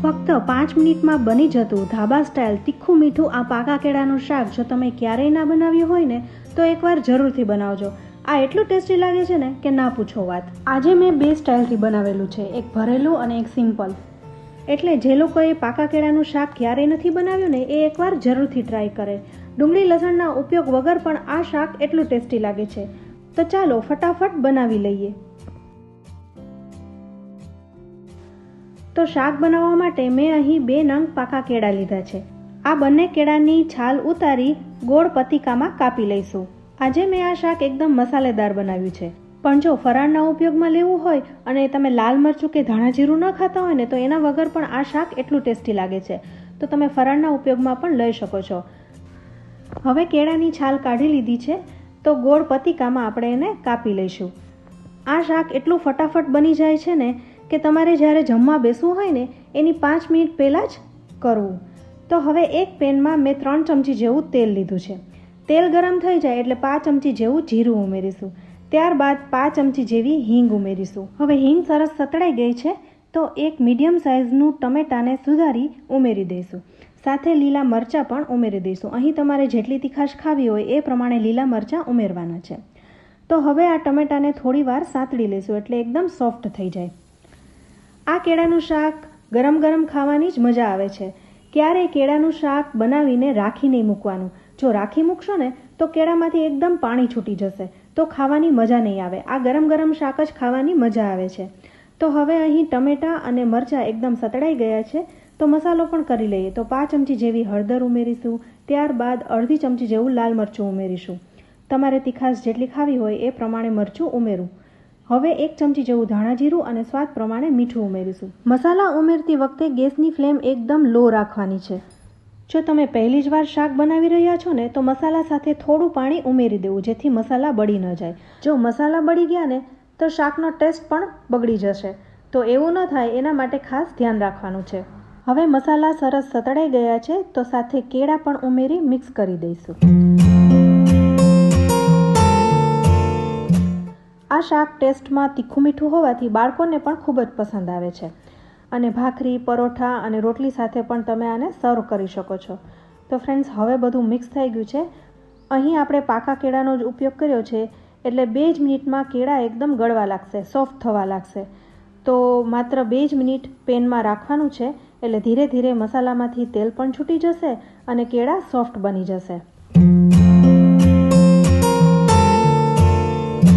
ફક્ત 5 મિનિટમાં બની જતું ધાબા સ્ટાઇલ તીખું મીઠું આ પાકા કેળાનું શાક જો તમે ક્યારેય ના બનાવ્યું હોય ને તો એકવાર જરૂરથી બનાવજો. આ એટલું ટેસ્ટી લાગે છે ને કે ના પૂછો વાત. આજે મેં 2 સ્ટાઇલથી બનાવેલું છે, એક ભરેલું અને એક સિમ્પલ. એટલે જે લોકોએ પાકા કેળાનું શાક ક્યારેય નથી બનાવ્યું ને એ એકવાર જરૂરથી ટ્રાય કરે. ડુંગળી લસણના ઉપયોગ વગર પણ આ શાક એટલું ટેસ્ટી લાગે છે. તો ચાલો ફટાફટ બનાવી લઈએ. તો શાક બનાવવા માટે મેં અહીં 2 નંગ પાકા કેળા લીધા છે. આ બંને કેળાની છાલ ઉતારી ગોળ પતિકામાં કાપી લઈશું. આજે મેં આ શાક એકદમ મસાલેદાર બનાવ્યું છે. પણ જો ફરાળના ઉપયોગમાં લેવું હોય અને તમે લાલ મરચું કે ધાણા જીરું ન ખાતા હોય ને તો એના વગર પણ આ શાક એટલું ટેસ્ટી લાગે છે. તો તમે ફરાળના ઉપયોગમાં પણ લઈ શકો છો. હવે કેળાની છાલ કાઢી લીધી છે તો ગોળ પતિકામાં આપણે એને કાપી લઈશું. આ શાક એટલું ફટાફટ બની જાય છે ને કે તમારે જ્યારે જમવા બેસવું હોય ને એની 5 મિનિટ પહેલાં જ કરવું. તો હવે એક પેનમાં મેં 3 ચમચી જેવું તેલ લીધું છે. તેલ ગરમ થઈ જાય એટલે 5 ચમચી જેવું જીરું ઉમેરીશું. ત્યારબાદ 5 ચમચી જેવી હિંગ ઉમેરીશું. હવે હિંગ સરસ સતળાઈ ગઈ છે તો એક મીડિયમ સાઇઝનું ટમેટાને સુધારી ઉમેરી દઈશું. સાથે લીલા મરચાં પણ ઉમેરી દઈશું. અહીં તમારે જેટલી તીખાશ ખાવી હોય એ પ્રમાણે લીલા મરચાં ઉમેરવાના છે. તો હવે આ ટમેટાને થોડી વાર સાંતળી લઈશું એટલે એકદમ સોફ્ટ થઈ જાય. આ કેળાનું શાક ગરમ ગરમ ખાવાની જ મજા આવે છે. ક્યારેય કેળાનું શાક બનાવીને રાખી નહીં મૂકવાનું. જો રાખી મૂકશો ને તો કેળામાંથી એકદમ પાણી છૂટી જશે તો ખાવાની મજા નહીં આવે. આ ગરમ ગરમ શાક જ ખાવાની મજા આવે છે. તો હવે અહીં ટમેટાં અને મરચાં એકદમ સતળાઈ ગયા છે તો મસાલો પણ કરી લઈએ. તો 5 ચમચી જેવી હળદર ઉમેરીશું. ત્યારબાદ અડધી ચમચી જેવું લાલ મરચું ઉમેરીશું. તમારે તીખાશ જેટલી ખાવી હોય એ પ્રમાણે મરચું ઉમેરું. હવે 1 ચમચી જેવું ધાણા જીરું અને સ્વાદ પ્રમાણે મીઠું ઉમેરીશું. મસાલા ઉમેરતી વખતે ગેસની ફ્લેમ એકદમ લો રાખવાની છે. જો તમે પહેલી જ વાર શાક બનાવી રહ્યા છો ને તો મસાલા સાથે થોડું પાણી ઉમેરી દેવું જેથી મસાલા બળી ન જાય. જો મસાલા બળી ગયા ને તો શાકનો ટેસ્ટ પણ બગડી જશે. તો એવું ન થાય એના માટે ખાસ ધ્યાન રાખવાનું છે. હવે મસાલા સરસ સતળાઈ ગયા છે તો સાથે કેળા પણ ઉમેરી મિક્સ કરી દઈશું. આ શાક ટેસ્ટમાં તીખું મીઠું હોવાથી બાળકોને પણ ખૂબ જ પસંદ આવે છે અને ભાખરી, પરોઠા અને રોટલી સાથે પણ તમે આને સર્વ કરી શકો છો. તો ફ્રેન્ડ્સ, હવે બધું મિક્સ થઈ ગયું છે. અહીં આપણે પાકા કેળાનો જ ઉપયોગ કર્યો છે એટલે 2 જ મિનિટમાં કેળા એકદમ ગળવા લાગશે, સોફ્ટ થવા લાગશે. તો માત્ર 2 જ મિનિટ પેનમાં રાખવાનું છે એટલે ધીરે ધીરે મસાલામાંથી તેલ પણ છૂટી જશે અને કેળા સોફ્ટ બની જશે.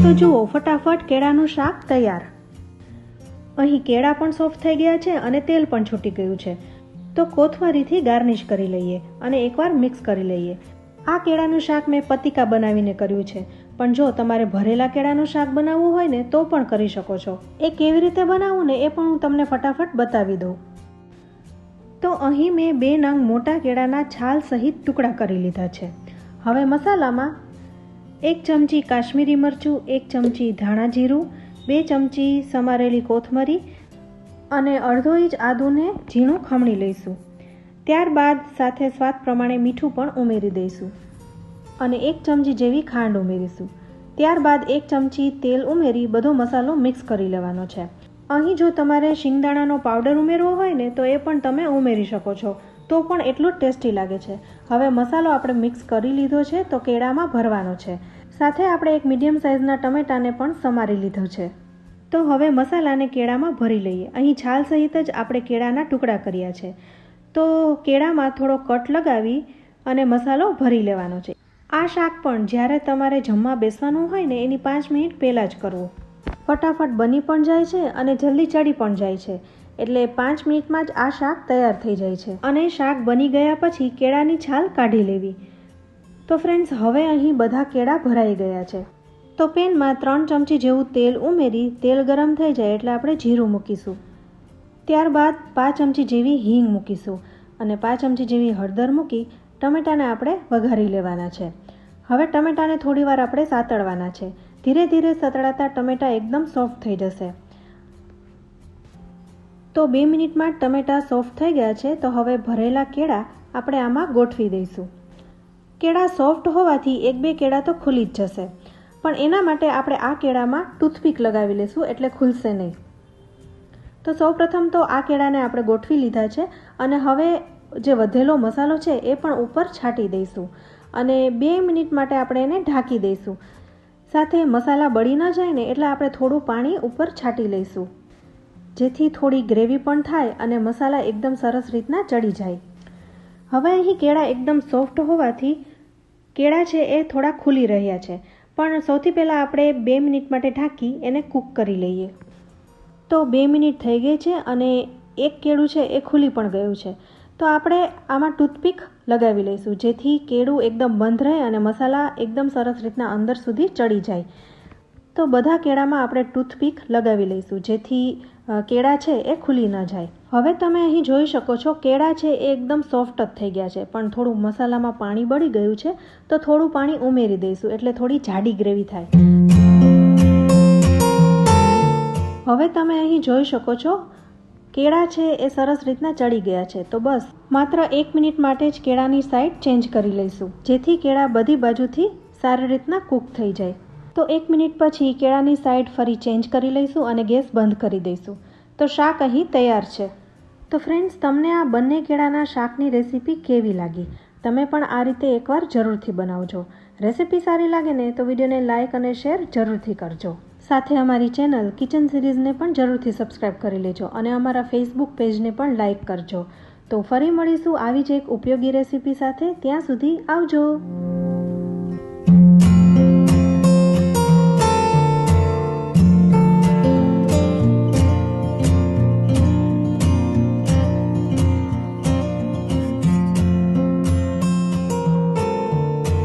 તો જુઓ, ફટાફટ કેળાનું શાક તૈયાર. અહીં કેળા પણ સોફ્ટ થઈ ગયા છે અને તેલ પણ છૂટી ગયું છે. તો કોથમરીથી ગાર્નિશ કરી લઈએ અને એકવાર મિક્સ કરી લઈએ. આ કેળાનું શાક મેં પતિકા બનાવીને કર્યું છે, પણ જો તમારે ભરેલા કેળાનું શાક બનાવવું હોય ને તો પણ કરી શકો છો. એ કેવી રીતે બનાવવું ને એ પણ હું તમને ફટાફટ બતાવી દઉં. તો અહીં મેં 2 નંગ મોટા કેળાના છાલ સહિત ટુકડા કરી લીધા છે. હવે મસાલામાં 1 ચમચી કાશ્મીરી મરચું, 1 ચમચી ધાણા જીરું, 2 ચમચી સમારેલી કોથમરી અને અડધો ઇંચ આદુને ઝીણું ખમણી લઈશું. ત્યારબાદ સાથે સ્વાદ પ્રમાણે મીઠું પણ ઉમેરી દઈશું અને 1 ચમચી જેવી ખાંડ ઉમેરીશું. ત્યારબાદ 1 ચમચી તેલ ઉમેરી બધો મસાલો મિક્સ કરી લેવાનો છે. અહીં જો તમારે શિંગદાણાનો પાવડર ઉમેરવો હોય ને તો એ પણ તમે ઉમેરી શકો છો, તો પણ એટલું જ ટેસ્ટી લાગે છે. હવે મસાલો આપણે મિક્સ કરી લીધો છે તો કેળામાં ભરવાનો છે. સાથે આપણે એક મીડિયમ સાઇઝના ટમેટાને પણ સમારી લીધો છે. તો હવે મસાલાને કેળામાં ભરી લઈએ. અહીં છાલ સહિત જ આપણે કેળાના ટુકડા કર્યા છે. તો કેળામાં થોડો કટ લગાવી અને મસાલો ભરી લેવાનો છે. આ શાક પણ જ્યારે તમારે જમવા બેસવાનું હોય ને એની 5 મિનિટ પહેલાં જ કરવું. ફટાફટ બની પણ જાય છે અને જલ્દી ચડી પણ જાય છે. એટલે 5 મિનિટમાં જ આ શાક તૈયાર થઈ જાય છે. અને શાક બની ગયા પછી કેળાની છાલ કાઢી લેવી. તો ફ્રેન્ડ્સ, હવે અહીં બધા કેળા ભરાઈ ગયા છે. તો પેનમાં 3 ચમચી જેવું તેલ ઉમેરી તેલ ગરમ થઈ જાય એટલે આપણે જીરું મૂકીશું. ત્યારબાદ 5 ચમચી જેવી હિંગ મૂકીશું અને 5 ચમચી જેવી હળદર મૂકી ટમેટાને આપણે વઘારી લેવાના છે. હવે ટમેટાને થોડી વાર આપણે સાતળવાના છે. ધીરે ધીરે સતળાતા ટમેટા એકદમ સોફ્ટ થઈ જશે. તો 2 મિનિટમાં ટમેટા સોફ્ટ થઈ ગયા છે. તો હવે ભરેલા કેળા આપણે આમાં ગોઠવી દઈશું. કેળા સોફ્ટ હોવાથી 1-2 કેળા તો ખુલી જ જશે, પણ એના માટે આપણે આ કેળામાં ટૂથપીક લગાવી લઈશું એટલે ખુલશે નહીં. તો સૌપ્રથમ તો આ કેળાને આપણે ગોઠવી લીધા છે અને હવે જે વધેલો મસાલો છે એ પણ ઉપર છાંટી દઈશું અને 2 મિનિટ માટે આપણે એને ઢાંકી દઈશું. સાથે મસાલા બળી ન જાય ને એટલે આપણે થોડું પાણી ઉપર છાંટી લઈશું, જેથી થોડી ગ્રેવી પણ થાય અને મસાલા એકદમ સરસ રીતના ચડી જાય. હવે અહીં કેળા એકદમ સોફ્ટ હોવાથી કેળા છે એ થોડા ખુલી રહ્યા છે, પણ સૌથી પહેલાં આપણે 2 મિનિટ માટે ઢાંકી એને કૂક કરી લઈએ. તો 2 મિનિટ થઈ ગઈ છે અને એક કેળું છે એ ખુલી પણ ગયું છે. તો આપણે આમાં ટૂથપીક લગાવી લઈશું, જેથી કેળું એકદમ બંધ રહે અને મસાલા એકદમ સરસ રીતના અંદર સુધી ચડી જાય. તો બધા કેળામાં આપણે ટૂથપીક લગાવી લઈશું, જેથી કેળા છે એ ખુલી ન જાય. હવે તમે અહીં જોઈ શકો છો કેળા છે એ એકદમ સોફ્ટ જ થઈ ગયા છે, પણ થોડું મસાલામાં પાણી બળી ગયું છે, તો થોડું પાણી ઉમેરી દઈશું એટલે થોડી જાડી ગ્રેવી થાય. હવે તમે અહીં જોઈ શકો છો કેળા છે એ સરસ રીતના ચડી ગયા છે. તો બસ માત્ર 1 મિનિટ માટે જ કેળાની સાઈડ ચેન્જ કરી લઈશું, જેથી કેળા બધી બાજુથી સારી રીતના કૂક થઈ જાય. તો 1 મિનિટ પછી કેળાની સાઈડ ફરી ચેન્જ કરી લઈશું અને ગેસ બંધ કરી દઈશું. તો શાક અહીં તૈયાર છે. તો ફ્રેન્ડ્સ, તમને આ બંને કેળાના શાકની રેસીપી કેવી લાગી? તમે પણ આ રીતે એકવાર જરૂરથી બનાવજો. રેસીપી સારી લાગે ને તો વિડીયોને લાઇક અને શેર જરૂરથી કરજો. સાથે અમારી ચેનલ કિચન સિરીઝને પણ જરૂરથી સબસ્ક્રાઈબ કરી લેજો અને અમારા ફેસબુક પેજને પણ લાઇક કરજો. તો ફરી મળીશું આવી જ એક ઉપયોગી રેસીપી સાથે. ત્યાં સુધી આવજો.